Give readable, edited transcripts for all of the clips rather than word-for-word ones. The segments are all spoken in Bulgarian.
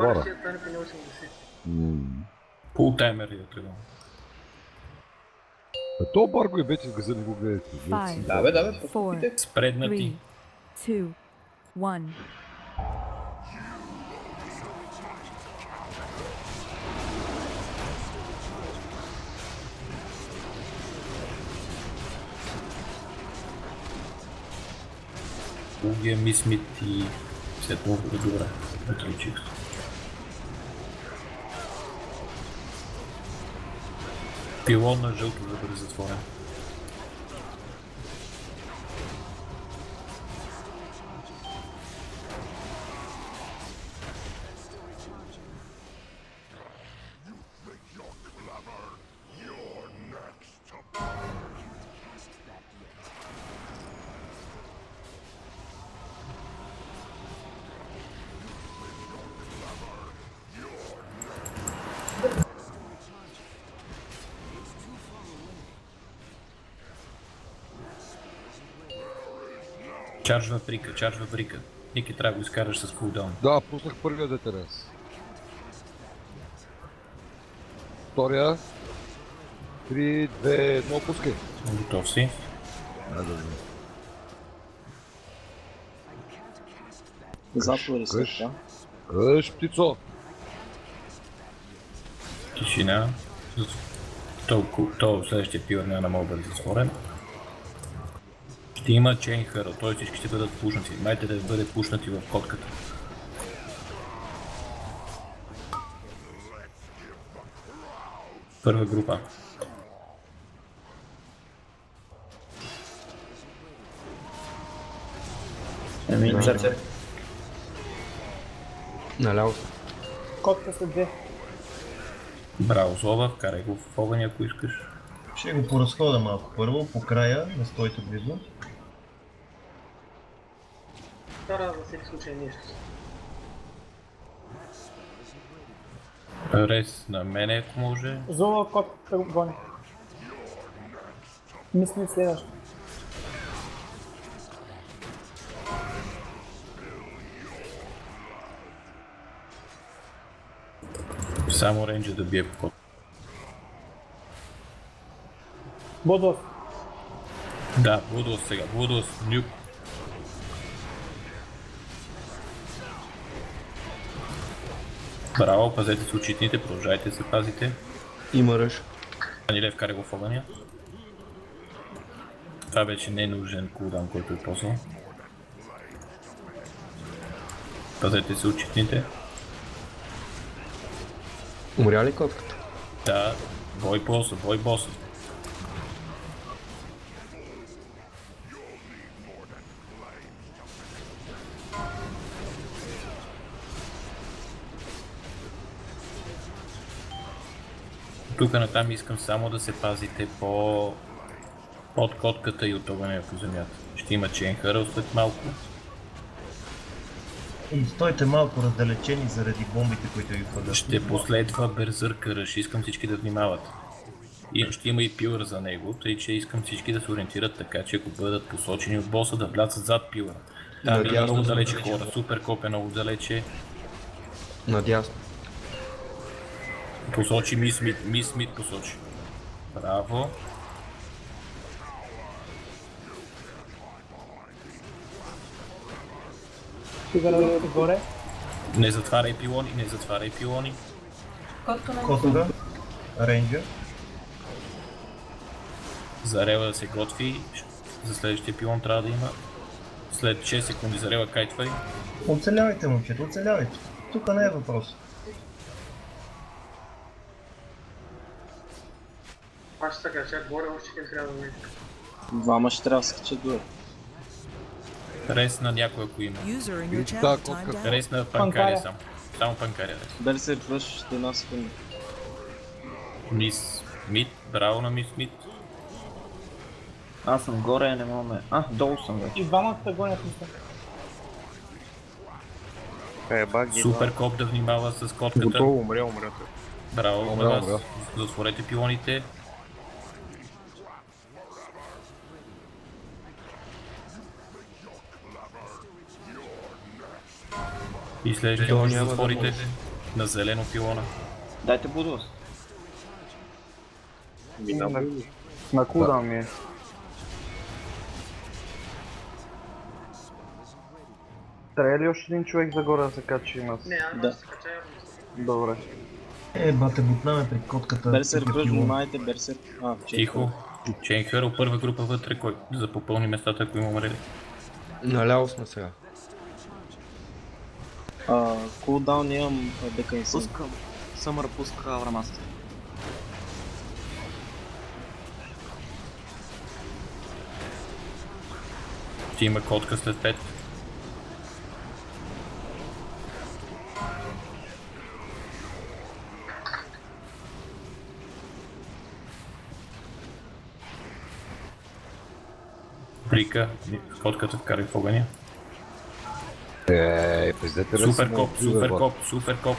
Хора. Ще стане при 80. Пултаймер я тръгвам. То Барго и Бети газа не го гледате. Five. Да бе, Four, пускайте. Спреднати. 3, 2, 1. Лугия, Мисмит и след много добре. Отличих. Пилон на жълто да бъде затворен. Чарджва брика. Ники трябва да го изкараш с кулдаун. Да, пуснах първия ДТРС. Втория. 3, 2, 1, пускай. Готов си. Затвори се, Къш. да. Къш, птицо. Тишина. То следващия пилър няма да мога да бъде затворен. Ще има Chain Hero, т.е. всички ще бъдат пушнати. Майте да бъде пушнати в котката. Първа група. Берсерк. Наляво. Котка след 2. Браво, Злоба, вкарай го в огъня, ако искаш. Ще го поразходя малко първо, по края, не стойте близо. Втора за всеки случай нещо. Рез на мене, ако може. Зола котка гони. Мисли следващо. Само рейнджа да бие по код. Бодос. Да, Блудос сега. Блудос, нюк. Браво, пазете се очитните, продължайте да се пазите. Има ръж. Анилев, карай го в огъня. Това вече не е нужен кулдаун, който е ползвал. Пазете се очитните. Умря ли котката? Да, бой боса. Тук натам искам само да се пазите под котката и от огъня по земята. Ще има Chain Hero след малко. И стойте малко раздалечени заради бомбите, които ви падат. Ще последва Берзърка Ръж, искам всички да внимават. И ще има и пилър за него, тъй че искам всички да се ориентират така, че ако бъдат посочени от боса, да влязат зад пилъра. Там е много далече хора, супер коп е много далече. Надясно. Посочи Мис Смит посочи. Браво. Фигара горе. Не затваряй пилони. Котога, рейнджер. Зарела да се готви. За следващия пилон трябва да има. След 6 секунди Зарела кайтвай. Оцелявайте, момчета, оцелявайте. Тук не е въпрос. Аз ще така, че горе още хем трябва да ме. Двама ще трябва да скачат долу. Рез на някой, ако има. User in your Да, channel котка. timed out. Рез на панкаря само. Само панкаря рез. Берсерк ръш, ще една секунда. Мис Смит, браво на Мис Смит. Аз съм горе, не мога ме... долу съм вече. И двамата гонят мисля. Супер коп да внимава с котката. Готово, умря. Браво, Умря. затворете пилоните. И следващия може да затворите. На зелено пилона. Дайте Будос. На кулдаун ми е. Трябва ли още един човек загоре да се качи има? Не, аз Да. се кача явно. Добре. Бате, бутнаме при котката. Берсерк, тук е бъж, пилон. внимайте, Берсерк. Тихо. Чейн Хъро, първа група вътре, кой да попълни местата, ако има умрели. Наляво сме сега. Кулдаун имам дека и съм. Пускам. Съмър пуска Аврамастър. Ти има котка след 5. Прика, котката вкарай в огъня. Пиздете ли Супер си, коп, му супер отива, коп, супер коп.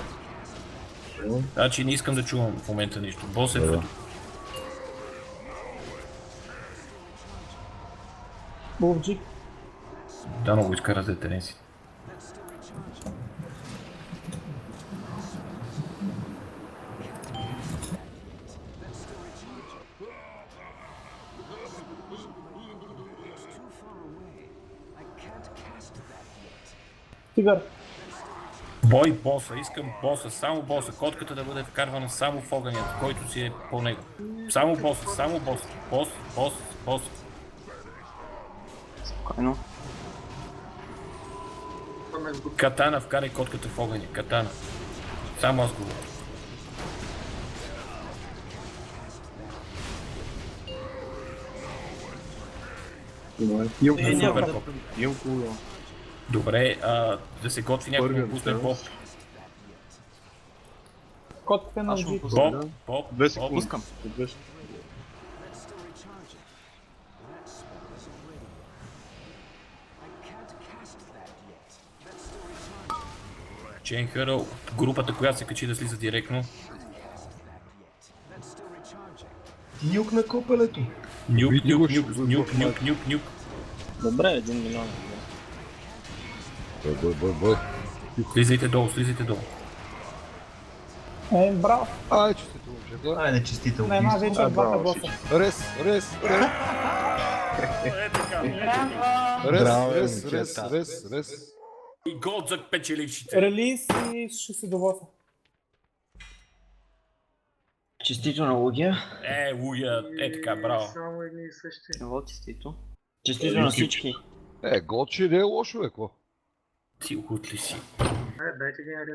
Значи не искам да чувам в момента нищо. Бос е в... Бовджик. Да, много изкара за теренси. Тигър. Бой боса, искам боса, само боса. Котката да бъде вкарвана само в огъня, който си е по него. Само боса, само боса. Бос, бос, бос. Спокойно. Катана, вкарай котката в огъня. Катана. Само аз говоря. Супер коп. Добре, да се готви някой да пусне боб. Котката на Аз ще му Бовджик. пусна. Боб, боб, боб. Пускам. Чейн Хърл, групата, която се качи да слиза директно. Нюк на копелето. Нюк, Види го, нюк, ще нюк, го нюк, сбухна. нюк, нюк, нюк. Добре, 1 милион. Бъй. Слизайте долу, слизайте долу. Браво. Ай, честито момчета. Айде, честите На една убийства. вечер двата боса. Рес, рес, рес. Рес, Браво, рес, момчета. рес, рес, рес. И гол за печелившите. Релиз и ще си до боса. Честито на Лугия. Луя, така, браво. Само едни и същи. Ево, честито. Честито на всички. Гочи не е лошо, какво? Ти лут ли си? Дайте ги